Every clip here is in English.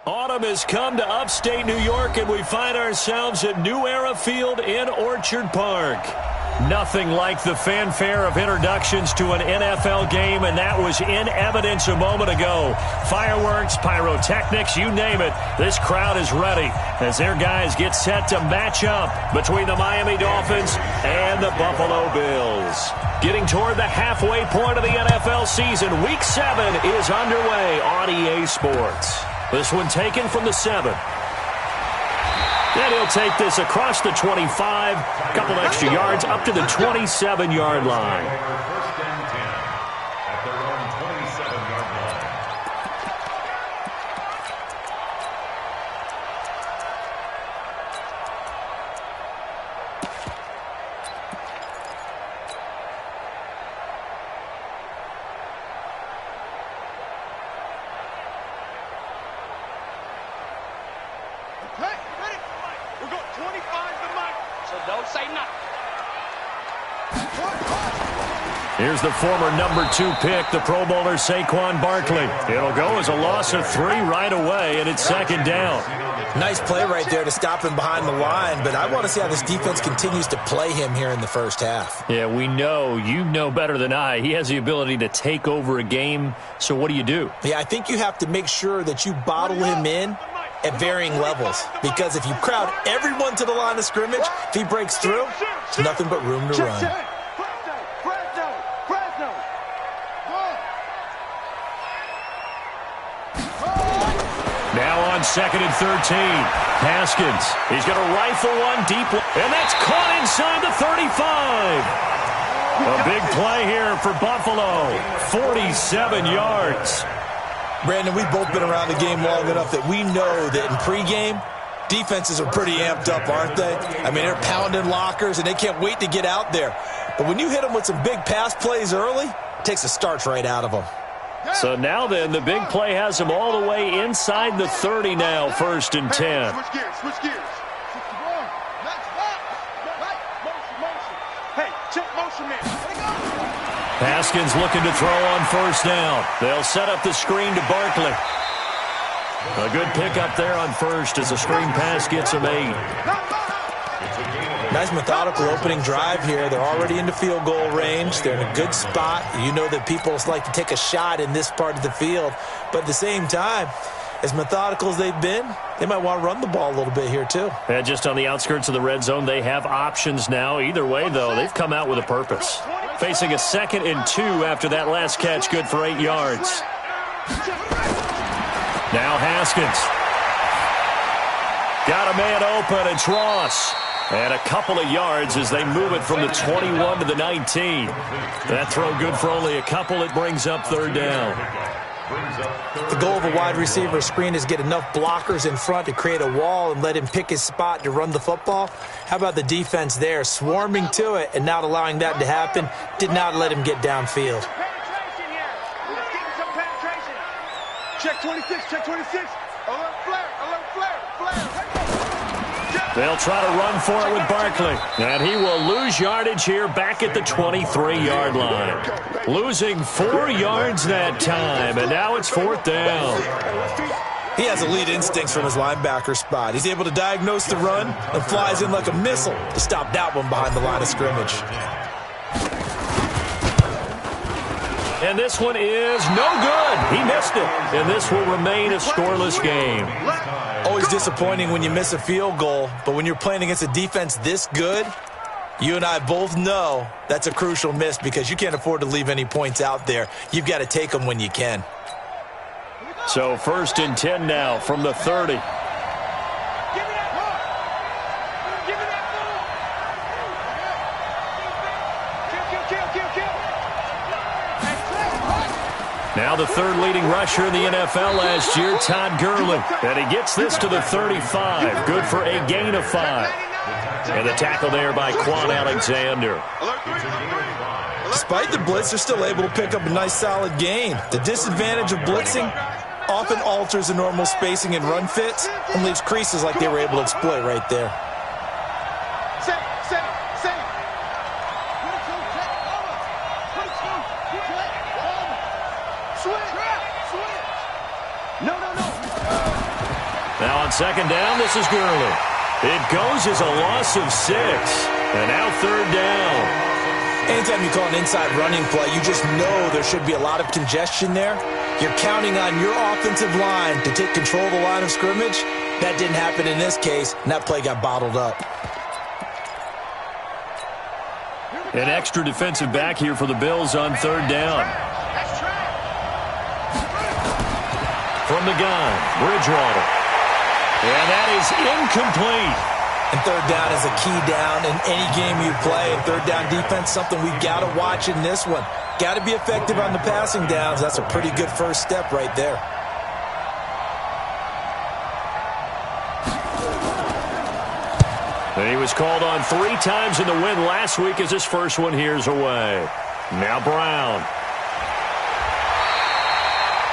Autumn has come to upstate New York, and we find ourselves at New Era Field in Orchard Park. Nothing like the fanfare of introductions to an NFL game, and that was in evidence a moment ago. Fireworks, pyrotechnics, you name it. This crowd is ready as their guys get set to match up between the Miami Dolphins and the Buffalo Bills. Getting toward the halfway point of the NFL season, Week 7 is underway on EA Sports. This one taken from the 7. And he'll take this across the 25, a couple extra yards up to the 27-yard line. First and 10 at their own 27-yard line. Hey, ready? We're going 25 to Mike, so don't say nothing. Here's the former number 2 pick, the Pro Bowler Saquon Barkley. It'll go as a loss of 3 right away, and it's second down. Nice play right there to stop him behind the line, but I want to see how this defense continues to play him here in the first half. Yeah, we know. You know better than I. He has the ability to take over a game, so what do? Yeah, I think you have to make sure that you bottle him in at varying levels, because if you crowd everyone to the line of scrimmage, if he breaks through, there's nothing but room to run. Now on 2nd and 13, Haskins. He's going to rifle one deep, and that's caught inside the 35. A big play here for Buffalo, 47 yards. Brandon, we've both been around the game long enough that we know that in pregame, defenses are pretty amped up, aren't they? I mean, they're pounding lockers, and they can't wait to get out there. But when you hit them with some big pass plays early, it takes the starch right out of them. So now then, the big play has him all the way inside the 30 now, 1st and 10. Switch gears, switch gears. Hey, check motion man. Haskins looking to throw on 1st down. They'll set up the screen to Barkley. A good pickup there on 1st as the screen pass gets him 8. Nice methodical opening drive here. They're already into field goal range. They're in a good spot. You know that people like to take a shot in this part of the field. But at the same time, as methodical as they've been, they might want to run the ball a little bit here too. And just on the outskirts of the red zone, they have options now. Either way, though, they've come out with a purpose. Facing a 2nd and 2 after that last catch, good for 8 yards. Now Haskins. Got a man open. It's Ross. And a couple of yards as they move it from the 21 to the 19. That throw good for only a couple. It brings up 3rd down. The goal of a wide receiver screen is get enough blockers in front to create a wall and let him pick his spot to run the football. How about the defense there, swarming to it and not allowing that to happen? Did not let him get downfield. Check 26, check 26. Alert flare, alert flare, flare. They'll try to run for it with Barkley. And he will lose yardage here back at the 23-yard line. Losing 4 yards that time, and now it's 4th down. He has elite instincts from his linebacker spot. He's able to diagnose the run and flies in like a missile to stop that one behind the line of scrimmage. And this one is no good. He missed it. And this will remain a scoreless game. Always disappointing when you miss a field goal, but when you're playing against a defense this good, you and I both know that's a crucial miss because you can't afford to leave any points out there. You've got to take them when you can. So 1st and 10 now from the 30. Now the 3rd leading rusher in the NFL last year, Todd Gurley. And he gets this to the 35. Good for a gain of 5. And the tackle there by Quan Alexander. Despite the blitz, they're still able to pick up a nice solid gain. The disadvantage of blitzing often alters the normal spacing and run fits and leaves creases like they were able to exploit right there. second down, this is Gurley. It goes as a loss of 6. And now third down. Anytime you call an inside running play, you just know there should be a lot of congestion there. You're counting on your offensive line to take control of the line of scrimmage. That didn't happen in this case, and that play got bottled up. An extra defensive back here for the Bills on third down. From the gun, Bridgewater. And that is incomplete. And third down is a key down in any game you play. And third down defense, something we got to watch in this one. Got to be effective on the passing downs. That's a pretty good first step right there. And he was called on 3 times in the win last week as his first one here's away. Now Brown.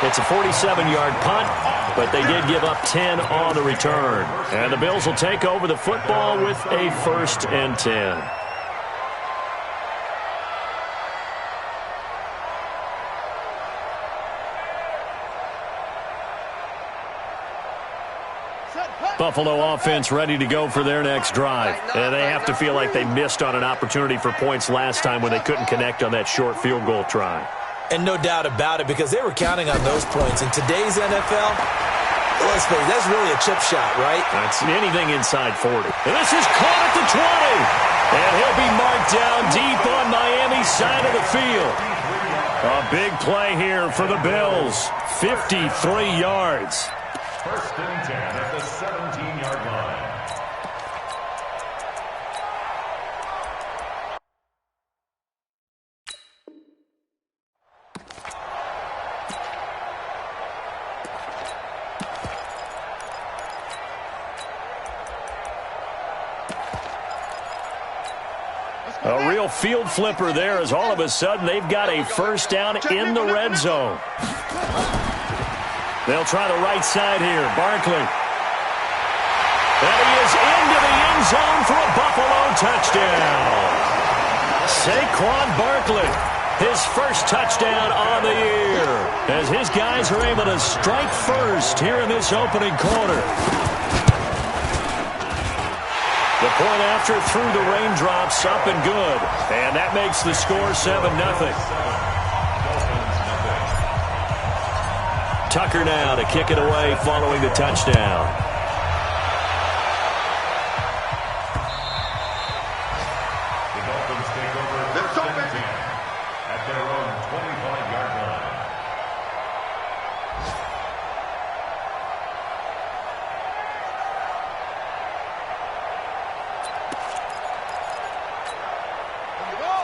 It's a 47-yard punt, but they did give up 10 on the return. And the Bills will take over the football with a 1st and 10. Buffalo offense ready to go for their next drive. And they have to feel like they missed on an opportunity for points last time when they couldn't connect on that short field goal try. And no doubt about it, because they were counting on those points. In today's NFL, let's face it, that's really a chip shot, right? That's anything inside 40. And this is caught at the 20. And he'll be marked down deep on Miami's side of the field. A big play here for the Bills. 53 yards. 1st and 10 at the 17-yard line. A real field flipper there as all of a sudden they've got a first down in the red zone. They'll try the right side here. Barkley. And he is into the end zone for a Buffalo touchdown. Saquon Barkley, his first touchdown on the year, as his guys are able to strike first here in this opening quarter. The point after through the raindrops, up and good. And that makes the score 7-0. Tucker now to kick it away following the touchdown. The Dolphins take over 1st and 10 at their own 25-yard line.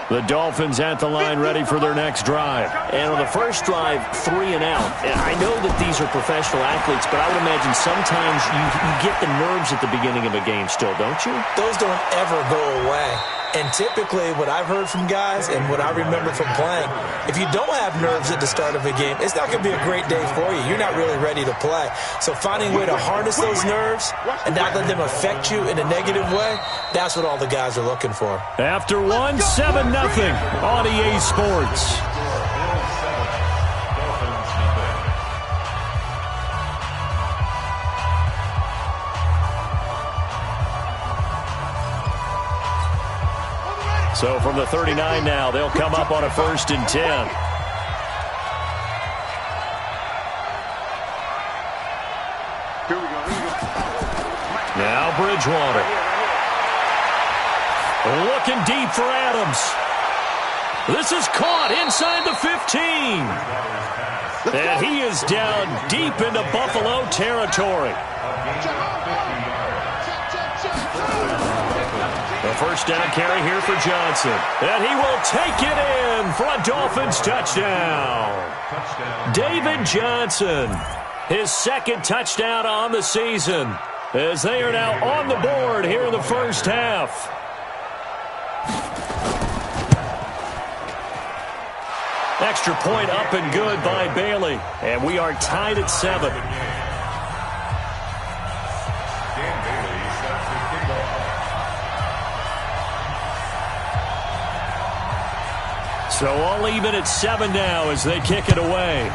The Dolphins at the line ready for their next drive. And on the first drive, 3 and out. And I know that these are professional athletes, but I would imagine sometimes you get the nerves at the beginning of a game still, don't you? Those don't ever go away. And typically what I've heard from guys and what I remember from playing, if you don't have nerves at the start of a game, it's not going to be a great day for you. You're not really ready to play. So finding a way to harness those nerves and not let them affect you in a negative way, that's what all the guys are looking for. After 1, 7-0 on EA Sports. So from the 39 now, they'll come up on a 1st and 10. Here we go. Now Bridgewater. Looking deep for Adams. This is caught inside the 15. And he is down deep into Buffalo territory. The first down carry here for Johnson. And he will take it in for a Dolphins touchdown. David Johnson, his 2nd touchdown on the season, as they are now on the board here in the first half. Extra point up and good by Bailey. And we are tied at 7. So all even at 7 now as they kick it away.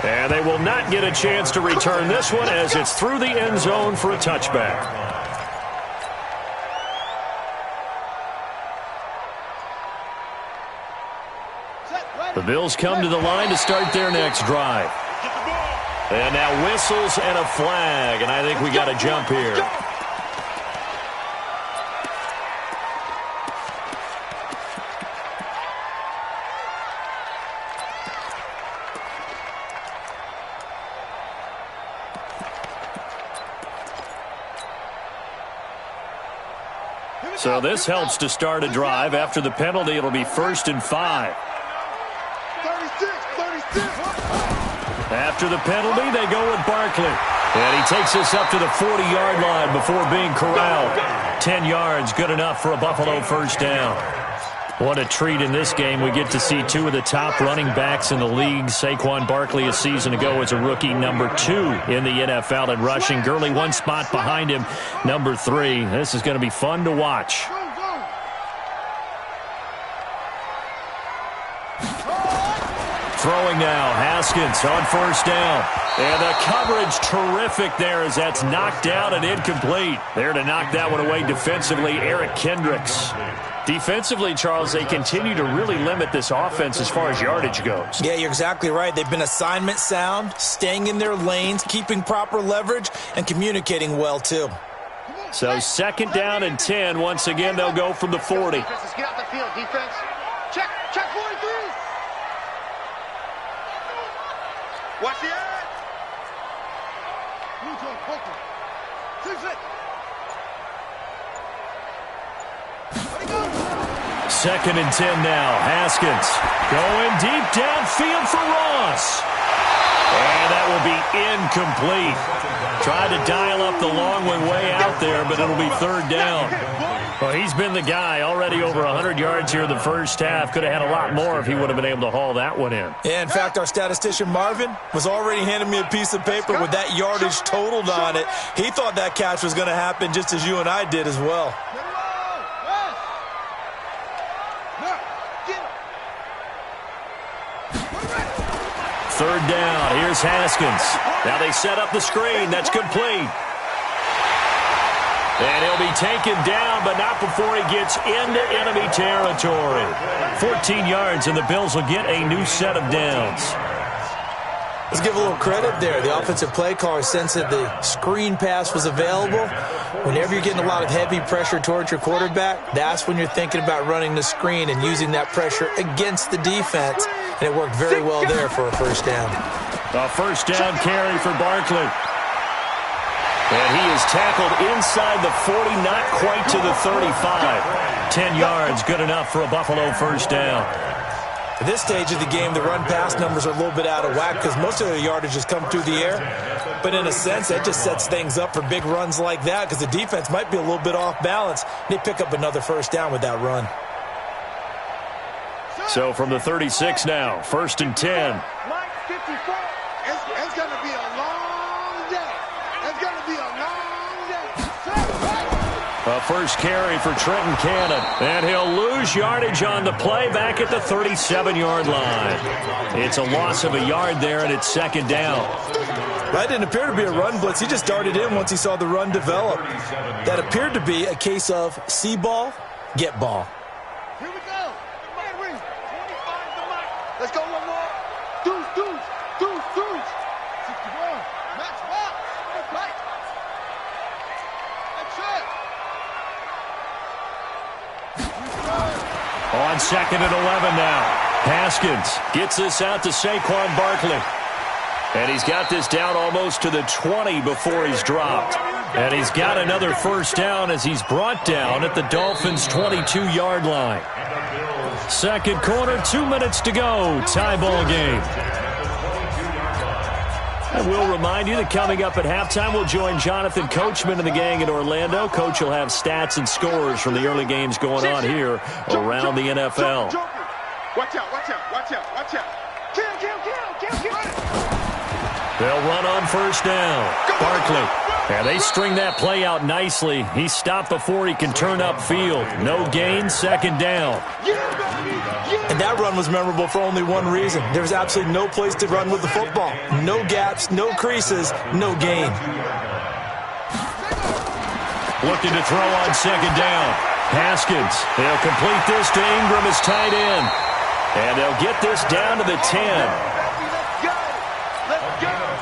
And they will not get a chance to return this one as it's through the end zone for a touchback. The Bills come to the line to start their next drive. And now whistles and a flag, and I think we got a jump here. So this helps to start a drive. After the penalty, it'll be 1st and 5. 36. After the penalty, they go with Barkley. And he takes us up to the 40-yard line before being corralled. 10 yards, good enough for a Buffalo first down. What a treat in this game. We get to see two of the top running backs in the league. Saquon Barkley a season ago as a rookie, number 2 in the NFL in rushing. Gurley one spot behind him, number 3. This is going to be fun to watch. Throwing now, Haskins on first down. And the coverage terrific there as that's knocked down and incomplete. There to knock that one away defensively, Eric Kendricks. Defensively, Charles, they continue to really limit this offense as far as yardage goes. Yeah, you're exactly right. They've been assignment sound, staying in their lanes, keeping proper leverage, and communicating well, too. So 2nd down and 10. Once again, they'll go from the 40. Get out the field, defense. Check 43. Watch the edge. 2nd and 10 now. Haskins going deep downfield for Ross. And that will be incomplete. Tried to dial up the long way out there, but it'll be 3rd down. Well, he's been the guy already over 100 yards here in the first half. Could have had a lot more if he would have been able to haul that one in. Yeah, in fact, our statistician Marvin was already handing me a piece of paper with that yardage totaled on it. He thought that catch was going to happen just as you and I did as well. 3rd down. Here's Haskins. Now they set up the screen. That's complete. And he'll be taken down, but not before he gets into enemy territory. 14 yards, and the Bills will get a new set of downs. Let's give a little credit there. The offensive play caller sensed that the screen pass was available. Whenever you're getting a lot of heavy pressure towards your quarterback, that's when you're thinking about running the screen and using that pressure against the defense. And it worked very well there for a first down. A first down carry for Barkley. And he is tackled inside the 40, not quite to the 35. 10 yards, good enough for a Buffalo first down. At this stage of the game, the run-pass numbers are a little bit out of whack because most of their yardage has come through the air. But in a sense, that just sets things up for big runs like that because the defense might be a little bit off balance. They pick up another first down with that run. So from the 36 now, 1st and 10. Mike 54. It's going to be a long day. It's going to be a long day. A first carry for Trenton Cannon. And he'll lose yardage on the play back at the 37-yard line. It's a loss of a yard there, and it's 2nd down. That didn't appear to be a run blitz. He just darted in once he saw the run develop. That appeared to be a case of see ball, get ball. Here we go. Let's go one more. Deuce. 61. Max box. Right. That's it. On 2nd and 11 now. Haskins gets this out to Saquon Barkley. And he's got this down almost to the 20 before he's dropped. And he's got another first down as he's brought down at the Dolphins' 22-yard line. 2nd quarter, 2 minutes to go. Tie ball game. I will remind you that coming up at halftime, we'll join Jonathan Coachman and the gang in Orlando. Coach will have stats and scores from the early games going on here around the NFL. Watch out. Kill. They'll run on first down. Barkley. And they string that play out nicely. He stopped before he can turn upfield. No gain, 2nd down. And And that run was memorable for only one reason. There was absolutely no place to run with the football. No gaps, no creases, no gain. Looking to throw on second down. Haskins, they'll complete this to Ingram as tight end. And they'll get this down to the 10.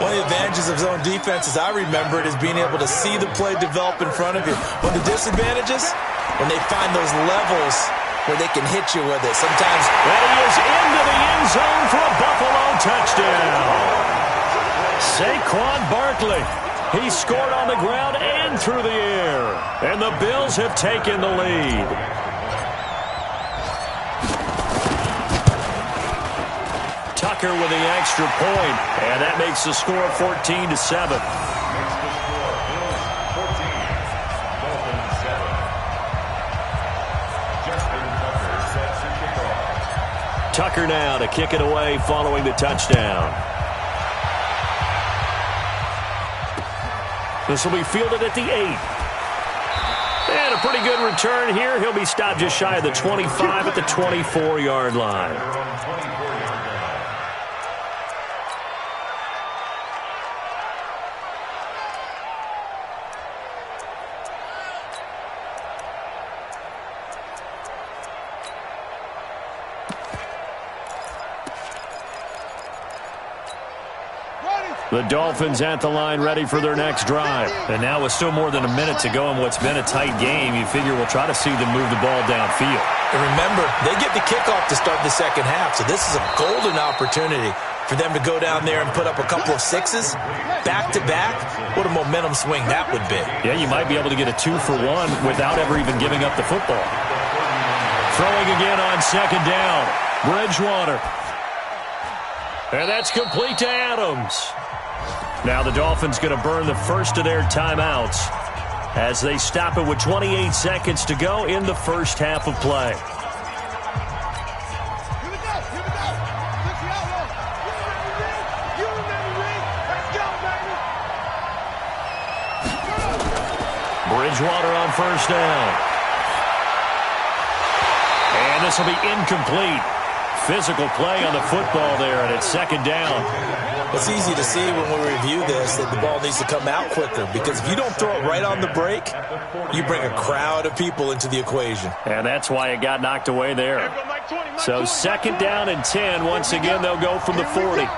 One of the advantages of zone defense, as I remember it, is being able to see the play develop in front of you. One of the disadvantages, when they find those levels where they can hit you with it. Sometimes. And he is into the end zone for a Buffalo touchdown. Saquon Barkley. He scored on the ground and through the air. And the Bills have taken the lead. Tucker with the extra point, and that makes the score 14-7. Makes the score Bills 14, Dolphins 7. Justin Tucker sets the kickoff. Tucker now to kick it away following the touchdown. This will be fielded at the 8. And a pretty good return here. He'll be stopped just shy of the 25 at the 24-yard line. The Dolphins at the line ready for their next drive. And now with still more than a minute to go in what's been a tight game, you figure we'll try to see them move the ball downfield. And remember, they get the kickoff to start the second half, so this is a golden opportunity for them to go down there and put up a couple of sixes back-to-back. What a momentum swing that would be. Yeah, you might be able to get a 2-for-1 without ever even giving up the football. Throwing again on second down. Bridgewater. And that's complete to Adams. Now the Dolphins going to burn the first of their timeouts as they stop it with 28 seconds to go in the first half of play. Here we go. Look the outlaw. You remember me. Let's go, baby. Bridgewater on first down. And this will be incomplete. Physical play on the football there, and it's second down. It's easy to see when we review this that the ball needs to come out quicker, because if you don't throw it right on the break, you bring a crowd of people into the equation. And that's why it got knocked away there. So second down and 10. Once again, they'll go from the 40. And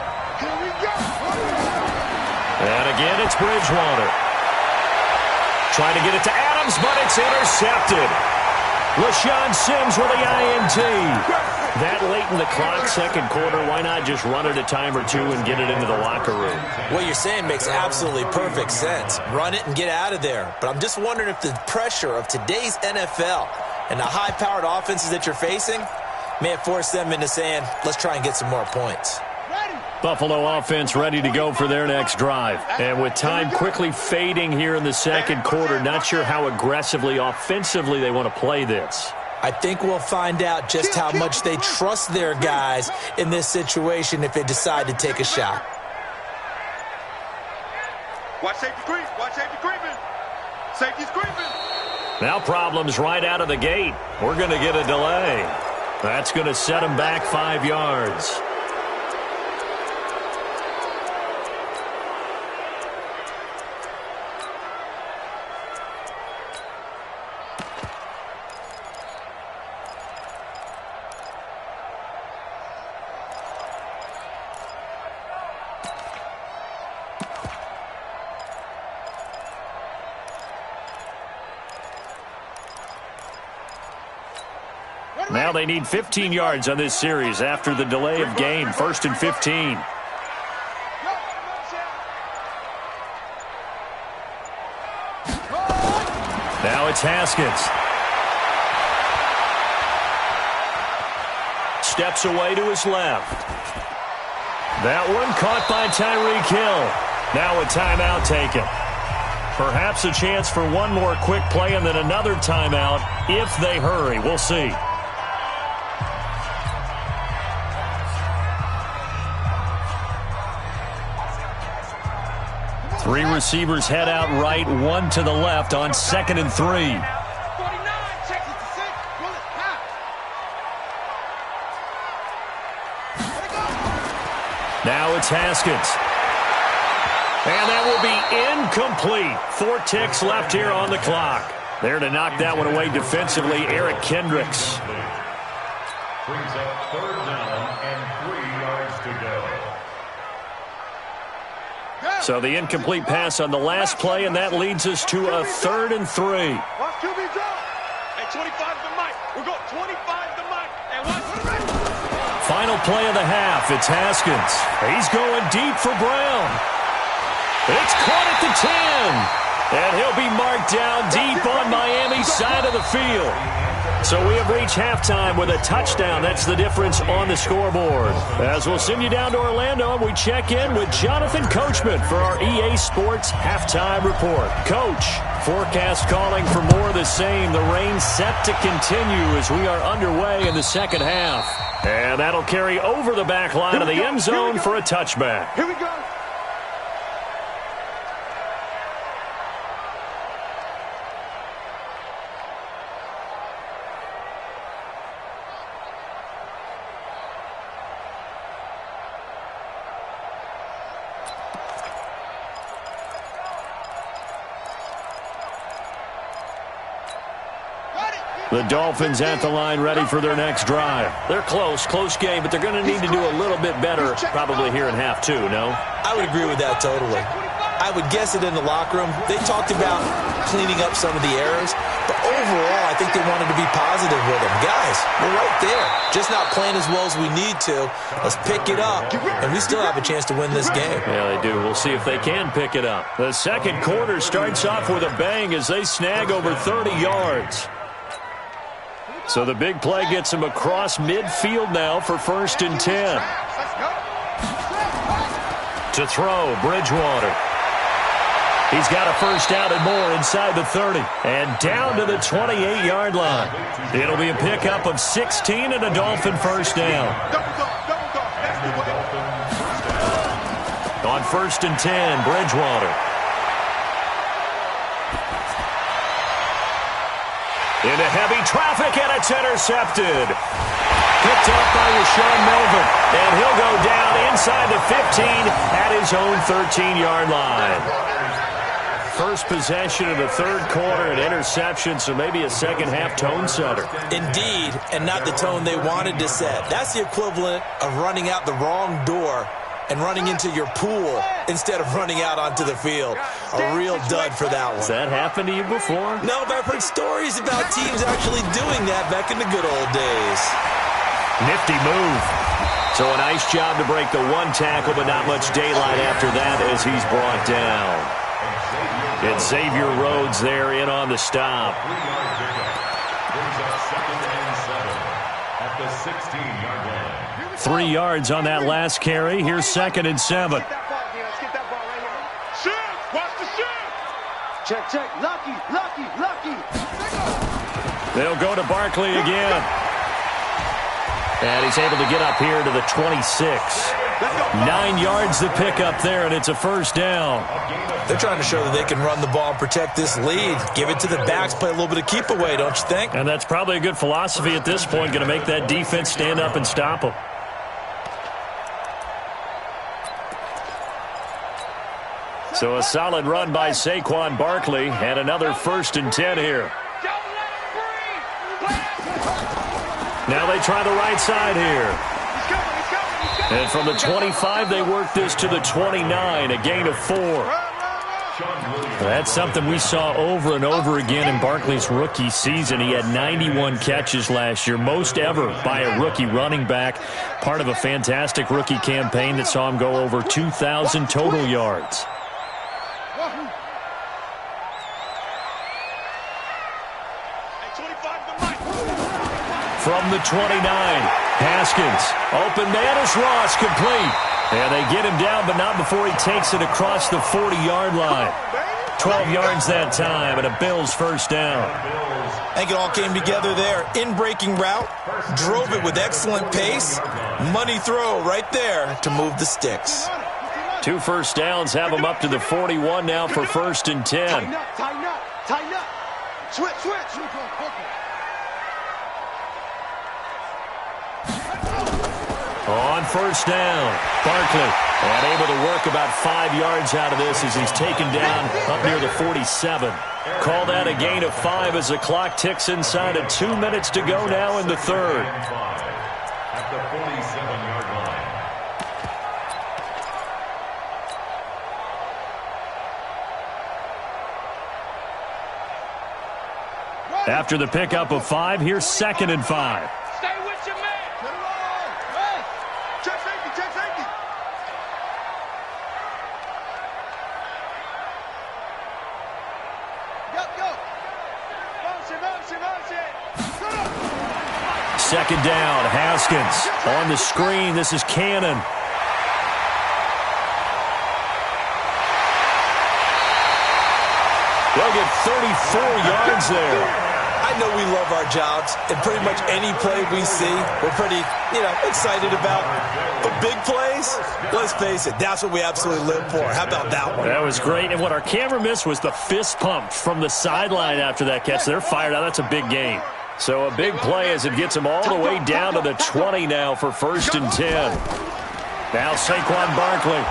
again, it's Bridgewater. Trying to get it to Adams, but it's intercepted. LaShawn Sims with the INT. That late in the clock, second quarter, why not just run it a time or two and get it into the locker room? What you're saying makes absolutely perfect sense. Run it and get out of there. But I'm just wondering if the pressure of today's NFL and the high-powered offenses that you're facing may have forced them into saying, let's try and get some more points. Buffalo offense ready to go for their next drive. And with time quickly fading here in the second quarter, not sure how aggressively, offensively they want to play this. I think we'll find out just how much they trust their guys in this situation if they decide to take a shot. Watch safety creep. Watch safety creeping. Safety's creeping. Now problems right out of the gate. We're going to get a delay. That's going to set them back 5 yards. Now they need 15 yards on this series after the delay of game. 1st and 15. Now it's Haskins. Steps away to his left. That one caught by Tyreek Hill. Now a timeout taken. Perhaps a chance for one more quick play and then another timeout if they hurry. We'll see. Three receivers head out right, one to the left on 2nd and 3. Now it's Haskins. And that will be incomplete. 4 ticks left here on the clock. There to knock that one away defensively, Eric Kendricks. Brings up 3rd down and 3 yards to go. So the incomplete pass on the last play, and that leads us to a 3rd and 3. Watch QB drop. Hey, 25 to Mike. We're going 25 to Mike. And watch Final play of the half. It's Haskins. He's going deep for Brown. It's caught at the 10. And he'll be marked down deep on Miami's side of the field. So we have reached halftime with a touchdown. That's the difference on the scoreboard. As we'll send you down to Orlando, and we check in with Jonathan Coachman for our EA Sports Halftime Report. Coach, forecast calling for more of the same. The rain set to continue as we are underway in the second half. And that'll carry over the back line of the end zone for a touchback. Here we go. The Dolphins at the line ready for their next drive. They're close game, but they're going to need to do a little bit better probably here in half 2, no? I would agree with that totally. I would guess it in the locker room. They talked about cleaning up some of the errors, but overall I think they wanted to be positive with them. Guys, we're right there. Just not playing as well as we need to. Let's pick it up, and we still have a chance to win this game. Yeah, they do. We'll see if they can pick it up. The second quarter starts off with a bang as they snag over 30 yards. So the big play gets him across midfield now for 1st and 10. To throw, Bridgewater. He's got a first down and more inside the 30. And down to the 28-yard line. It'll be a pickup of 16 and a Dolphin first down. On 1st and 10, Bridgewater. Into heavy traffic, and it's intercepted. Picked up by Rashawn Melvin, and he'll go down inside the 15 at his own 13-yard line. First possession of the third quarter, an interception, so maybe a second-half tone setter. Indeed, and not the tone they wanted to set. That's the equivalent of running out the wrong door and running into your pool instead of running out onto the field. A real dud for that one. Has that happened to you before? No, but I've heard stories about teams actually doing that back in the good old days. Nifty move. So a nice job to break the one tackle, but not much daylight after that as he's brought down. It's Xavier Rhodes there in on the stop. 3 yards on that last carry. Here's 2nd and 7. Check. Lucky. They'll go to Barkley again. And he's able to get up here to the 26. 9 yards to pick up there, and it's a first down. They're trying to show that they can run the ball and protect this lead. Give it to the backs, play a little bit of keep away, don't you think? And that's probably a good philosophy at this point, going to make that defense stand up and stop them. So a solid run by Saquon Barkley, and another 1st and 10 here. Now they try the right side here. And from the 25, they work this to the 29, a gain of 4. That's something we saw over and over again in Barkley's rookie season. He had 91 catches last year, most ever by a rookie running back, part of a fantastic rookie campaign that saw him go over 2,000 total yards. From the 29, Haskins, open man is Ross, complete. And they get him down, but not before he takes it across the 40-yard line. 12 yards that time, and a Bills first down. I think it all came together there. In-breaking route, drove it with excellent pace. Money throw right there to move the sticks. 2 first downs have him up to the 41 now for 1st and 10. Tighten up. Switch. On first down, Barkley, and able to work about 5 yards out of this as he's taken down up near the 47. Call that a gain of 5 as the clock ticks inside of 2 minutes to go now in the third. At the 47-yard line. After the pickup of 5, here's 2nd and 5. Stay with your man. Hey, check safety, check safety. Go. Motion. 2nd down, Haskins. On the screen, this is Cannon. They'll get 34 yards there. I know we love our jobs, and pretty much any play we see, we're pretty, excited about. But big plays, let's face it, that's what we absolutely live for. How about that one? That was great, and what our camera missed was the fist pump from the sideline after that catch. They're fired out. That's a big gain. So a big play as it gets them all the way down to the 20 now for 1st and 10. Now Saquon Barkley.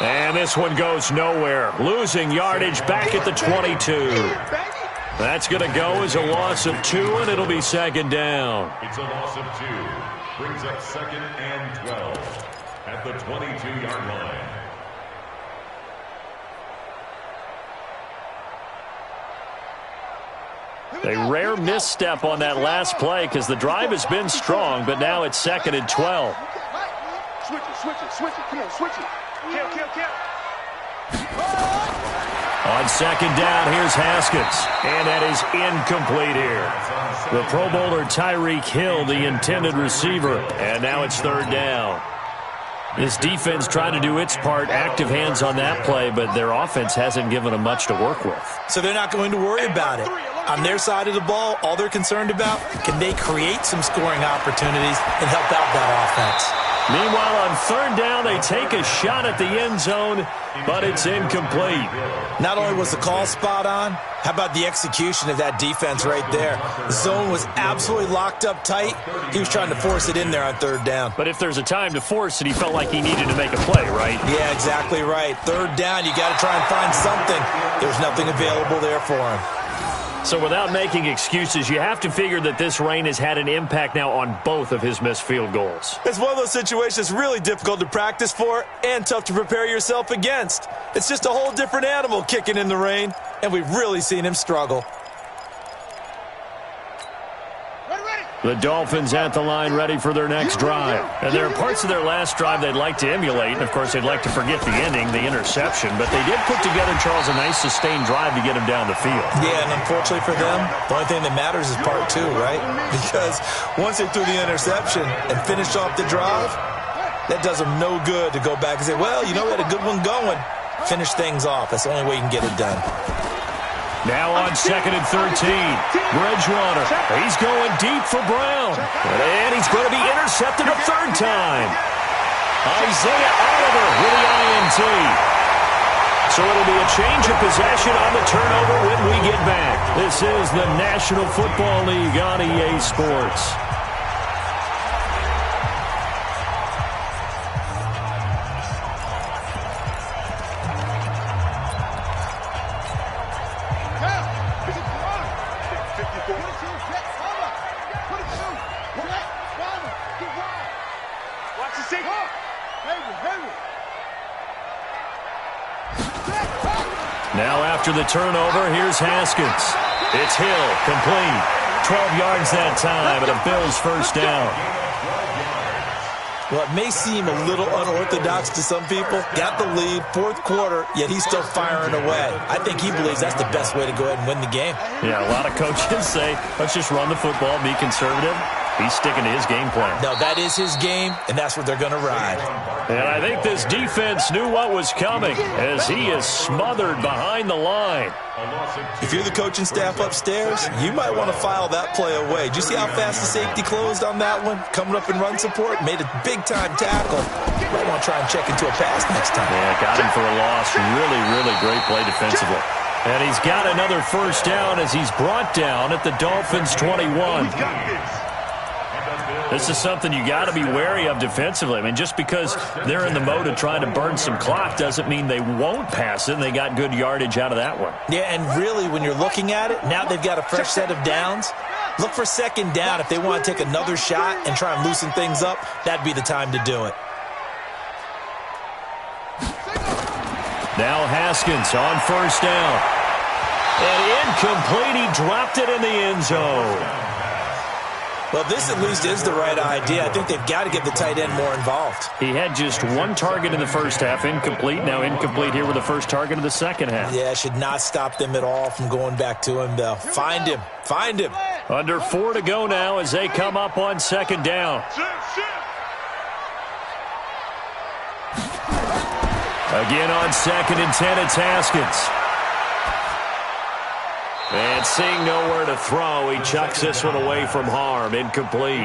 And this one goes nowhere. Losing yardage back at the 22. That's going to go as a loss of 2, and it'll be 2nd down. It's a loss of 2. Brings up 2nd and 12 at the 22-yard line. A rare misstep on that last play because the drive has been strong, but now it's 2nd and 12. Switch it. Come on, switch it. Kill. On 2nd down, here's Haskins. And that is incomplete here. The Pro Bowler Tyreek Hill, the intended receiver. And now it's 3rd down. This defense tried to do its part, active hands on that play, but their offense hasn't given them much to work with. So they're not going to worry about it. On their side of the ball, all they're concerned about, can they create some scoring opportunities and help out that offense? Meanwhile, on 3rd down, they take a shot at the end zone, but it's incomplete. Not only was the call spot on, how about the execution of that defense right there? The zone was absolutely locked up tight. He was trying to force it in there on 3rd down. But if there's a time to force it, he felt like he needed to make a play, right? Yeah, exactly right. 3rd down, you got to try and find something. There's nothing available there for him. So without making excuses, you have to figure that this rain has had an impact now on both of his missed field goals. It's one of those situations really difficult to practice for and tough to prepare yourself against. It's just a whole different animal kicking in the rain, and we've really seen him struggle. The Dolphins at the line ready for their next drive. And there are parts of their last drive they'd like to emulate. And, of course, they'd like to forget the ending, the interception. But they did put together, Charles, a nice sustained drive to get him down the field. Yeah, and unfortunately for them, the only thing that matters is part 2, right? Because once they threw the interception and finished off the drive, that does them no good to go back and say, well, we had a good one going. Finish things off. That's the only way you can get it done. Now on 2nd and 13, Bridgewater. He's going deep for Brown. And he's going to be intercepted a 3rd time. Isaiah Oliver with the INT. So it'll be a change of possession on the turnover when we get back. This is the National Football League on EA Sports. Now after the turnover, here's Haskins. It's Hill, complete. 12 yards that time, and a Bills 1st down. Well, it may seem a little unorthodox to some people. Got the lead, 4th quarter, yet he's still firing away. I think he believes that's the best way to go ahead and win the game. Yeah, a lot of coaches say, let's just run the football, be conservative. He's sticking to his game plan. No, that is his game, and that's what they're going to ride. And I think this defense knew what was coming as he is smothered behind the line. If you're the coaching staff upstairs, you might want to file that play away. Did you see how fast the safety closed on that one? Coming up in run support, made a big-time tackle. Might want to try and check into a pass next time. Yeah, got him for a loss. Really, really great play defensively. And he's got another 1st down as he's brought down at the Dolphins' 21. And the Bills This is something you got to be wary of defensively. I mean, just because they're in the mode of trying to burn some clock doesn't mean they won't pass it, and they got good yardage out of that one. Yeah, and really, when you're looking at it, now they've got a fresh set of downs. Look for second down. If they want to take another shot and try and loosen things up, that'd be the time to do it. Now Haskins on first down. And incomplete. He dropped it in the end zone. Well, this at least is the right idea. I think they've got to get the tight end more involved. He had just one target in the first half, incomplete. Now incomplete here with the first target of the second half. Yeah, should not stop them at all from going back to him, though. Find him. Find him. Under 4 to go now as they come up on second down. Again on 2nd and 10, it's Haskins. And seeing nowhere to throw, he chucks this one away from harm. Incomplete.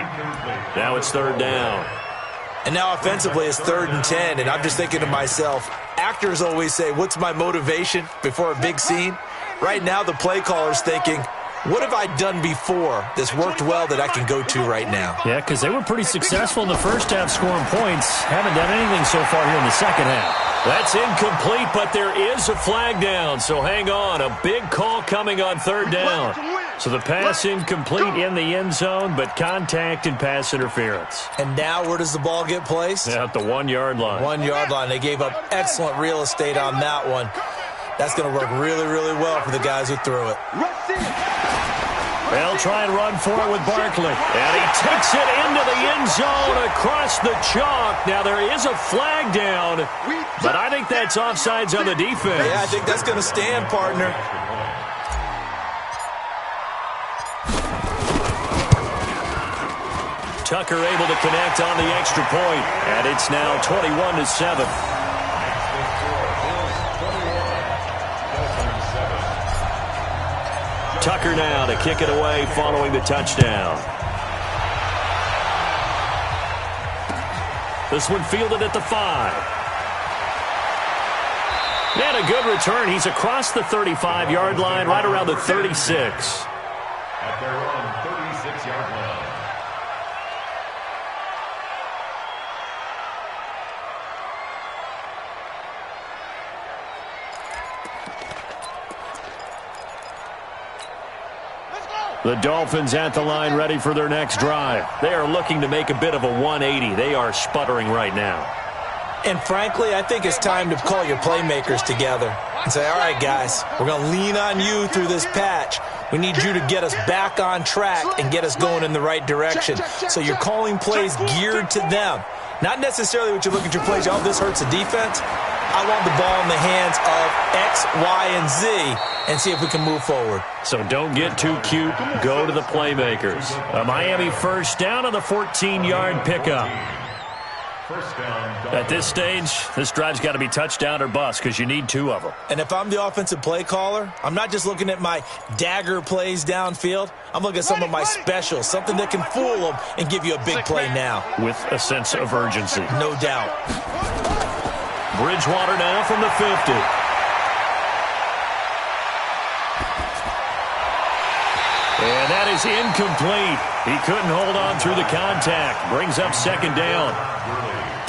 Now it's 3rd down. And now offensively it's 3rd and 10, and I'm just thinking to myself, actors always say, what's my motivation before a big scene? Right now the play caller's thinking, what have I done before that's worked well that I can go to right now? Yeah, because they were pretty successful in the first half scoring points. Haven't done anything so far here in the second half. That's incomplete, but there is a flag down, so hang on. A big call coming on 3rd down. So the pass incomplete in the end zone, but contact and pass interference. And now where does the ball get placed? At the 1-yard line. 1-yard line. They gave up excellent real estate on that one. That's going to work really, really well for the guys who threw it. They'll try and run for it with Barkley. And he takes it into the end zone across the chalk. Now there is a flag down, but I think that's offsides on the defense. Yeah, I think that's going to stand, partner. Tucker able to connect on the extra point, and it's now 21-7. Tucker now to kick it away following the touchdown. This one fielded at the 5. And a good return. He's across the 35-yard line, right around the 36. At their own 36-yard line. The Dolphins at the line ready for their next drive. They are looking to make a bit of a 180. They are sputtering right now. And frankly, I think it's time to call your playmakers together and say, all right, guys, we're going to lean on you through this patch. We need you to get us back on track and get us going in the right direction. So you're calling plays geared to them. Not necessarily what you look at your plays, oh, this hurts the defense. I want the ball in the hands of X, Y, and Z and see if we can move forward. So don't get too cute. Go to the playmakers. A Miami first down on the 14-yard pickup. First down. At this stage, this drive's got to be touchdown or bust because you need 2 of them. And if I'm the offensive play caller, I'm not just looking at my dagger plays downfield. I'm looking at some of my specials, something that can fool them and give you a big play now. With a sense of urgency. No doubt. Bridgewater now from the 50. And that is incomplete. He couldn't hold on through the contact. Brings up second down.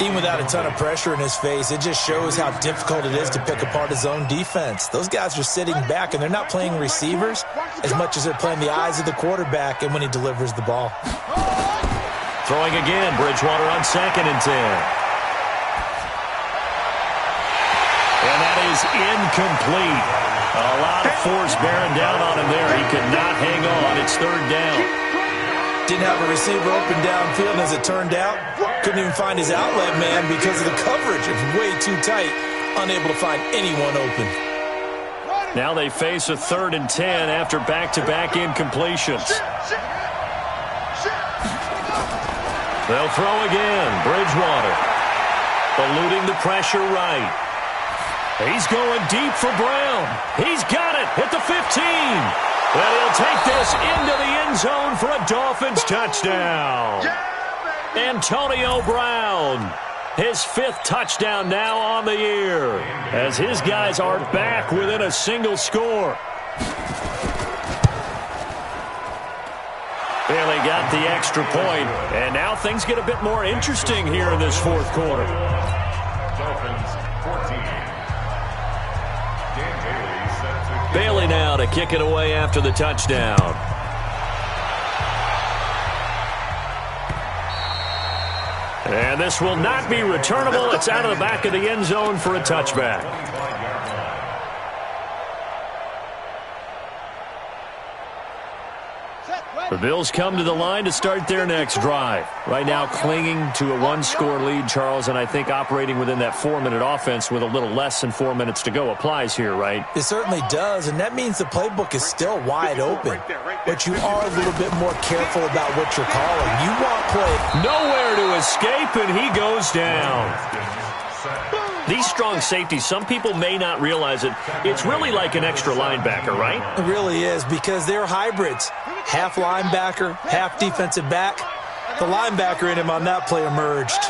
Even without a ton of pressure in his face, it just shows how difficult it is to pick apart his own defense. Those guys are sitting back, and they're not playing receivers as much as they're playing the eyes of the quarterback and when he delivers the ball. Throwing again, Bridgewater on 2nd and 10. And that is incomplete. A lot of force bearing down on him there. He could not hang on. It's 3rd down. Didn't have a receiver open downfield, and as it turned out, couldn't even find his outlet man because of the coverage. It's way too tight, unable to find anyone open. Now they face a 3rd and 10 after back-to-back incompletions. They'll throw again. Bridgewater eluding the pressure right. He's going deep for Brown. He's got it at the 15. And he'll take this into the end zone for a Dolphins touchdown. Antonio Brown, his 5th touchdown now on the year, as his guys are back within a single score. And they got the extra point, and now things get a bit more interesting here in this fourth quarter. Dolphins 14. Dan Bailey set to Bailey now to kick it away after the touchdown. And this will not be returnable. It's out of the back of the end zone for a touchback. The Bills come to the line to start their next drive. Right now clinging to a one-score lead, Charles, and I think operating within that 4-minute offense with a little less than 4 minutes to go applies here, right? It certainly does, and that means the playbook is still wide open. But you are a little bit more careful about what you're calling. You want play. Nowhere to escape, and he goes down. These strong safeties, some people may not realize it. It's really like an extra linebacker, right? It really is, because they're hybrids. Half linebacker, half defensive back. The linebacker in him on that play emerged.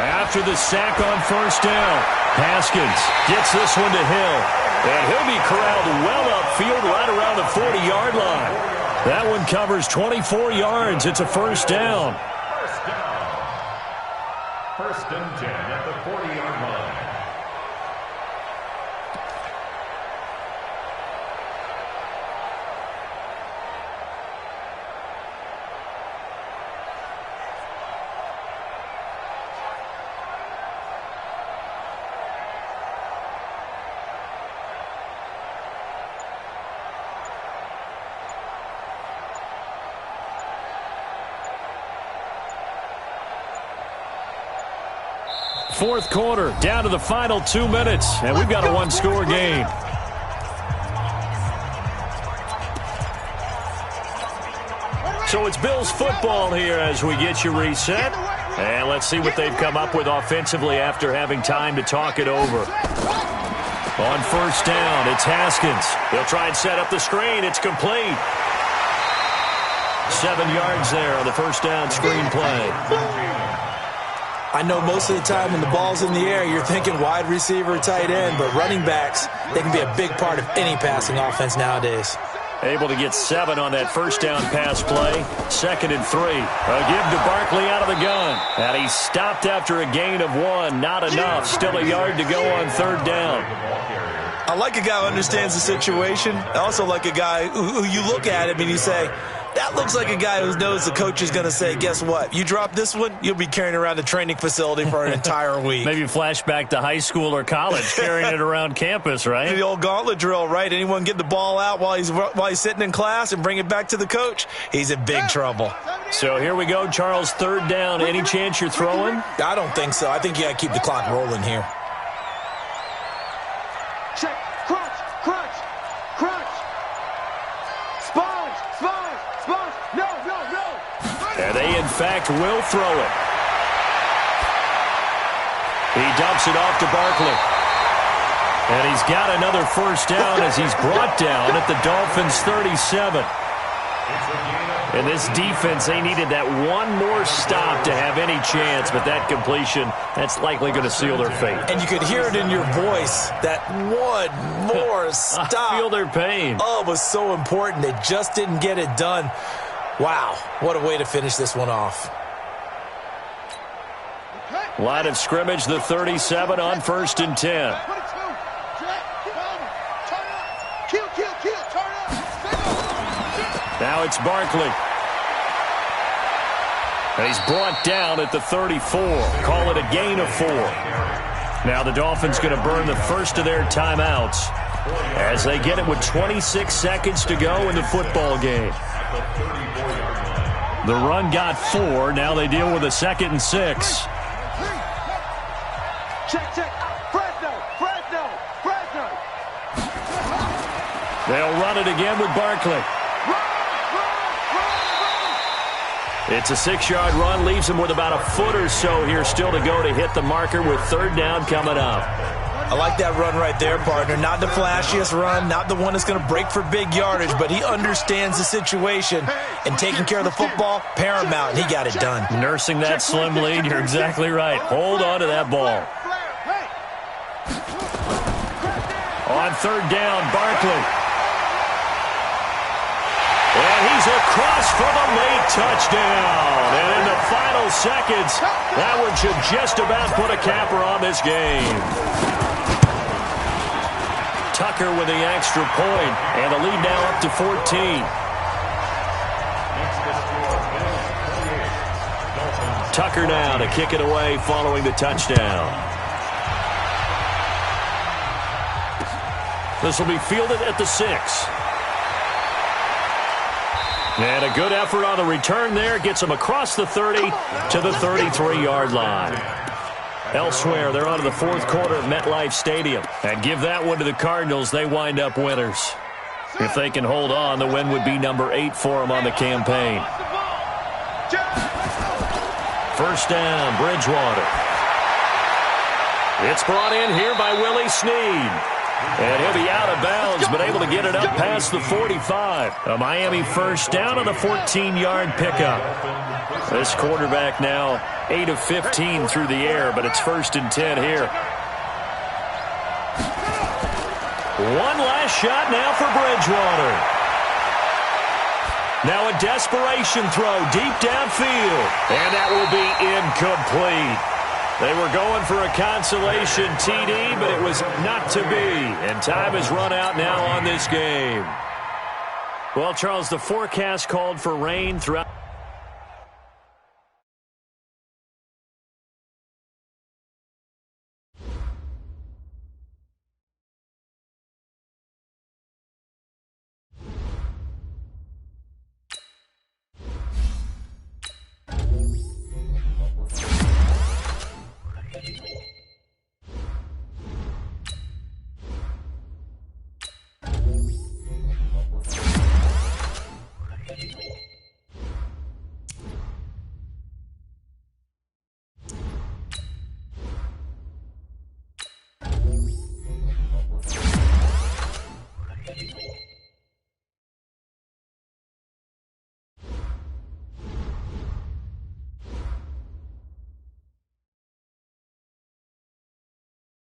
After the sack on first down, Haskins gets this one to Hill. And he'll be corralled well upfield right around the 40-yard line. That one covers 24 yards. It's a first down. First and 10 at the 40-yard line. Fourth quarter, down to the final 2 minutes, and we've got a one-score game. So it's Bills football here as we get you reset. And let's see what they've come up with offensively after having time to talk it over. On first down, it's Haskins. He'll try and set up the screen. It's complete. 7 yards there on the first down screen play. I know most of the time when the ball's in the air, you're thinking wide receiver, tight end, but running backs, they can be a big part of any passing offense nowadays. Able to get 7 on that first down pass play. 2nd and 3. A give to Barkley out of the gun. And he stopped after a gain of 1. Not enough. Still a yard to go on third down. I like a guy who understands the situation. I also like a guy who you look at him and you say, that looks like a guy who knows the coach is going to say, guess what? You drop this one, you'll be carrying around the training facility for an entire week. Maybe flashback to high school or college, carrying it around campus, right? The old gauntlet drill, right? Anyone get the ball out while he's sitting in class and bring it back to the coach, he's in big trouble. So here we go, Charles, third down. Any chance you're throwing? I don't think so. I think you got to keep the clock rolling here. Check. Crunch. Crunch. Crunch. Sponge. Sponge. Sponge. No. And they, in fact, will throw it. He dumps it off to Barkley. And he's got another first down as he's brought down at the Dolphins' 37. And this defense, they needed that one more stop to have any chance, but that completion, that's likely going to seal their fate. And you could hear it in your voice, that one more stop. I feel their pain. Oh, it was so important. They just didn't get it done. Wow, what a way to finish this one off. Line of scrimmage, the 37 on 1st and 10. Now it's Barkley. And he's brought down at the 34. Call it a gain of 4. Now the Dolphins going to burn the first of their timeouts as they get it with 26 seconds to go in the football game. The run got 4. Now they deal with a 2nd and 6. Check. Fresno. They'll run it again with Barkley. It's a 6-yard run, leaves him with about a foot or so here still to go to hit the marker with third down coming up. I like that run right there, partner. Not the flashiest run, not the one that's going to break for big yardage, but he understands the situation, and taking care of the football, paramount, and he got it done. Nursing that slim lead, you're exactly right. Hold on to that ball. On third down, Barkley. And he's across for the late touchdown. And in the final seconds, that one should just about put a capper on this game. Tucker with the extra point, and the lead now up to 14. Tucker now to kick it away following the touchdown. This will be fielded at the 6. And a good effort on the return there. Gets him across the 30 to the 33-yard line. Elsewhere, they're on to the fourth quarter at MetLife Stadium. And give that one to the Cardinals. They wind up winners. If they can hold on, the win would be number 8 for them on the campaign. First down, Bridgewater. It's brought in here by Willie Snead. And he'll be out of bounds, but able to get it up past the 45. A Miami first down on the 14-yard pickup. This quarterback now 8 of 15 through the air, but it's 1st and 10 here. One last shot now for Bridgewater. Now a desperation throw deep downfield, and that will be incomplete. They were going for a consolation TD, but it was not to be. And time has run out now on this game. Well, Charles, the forecast called for rain throughout.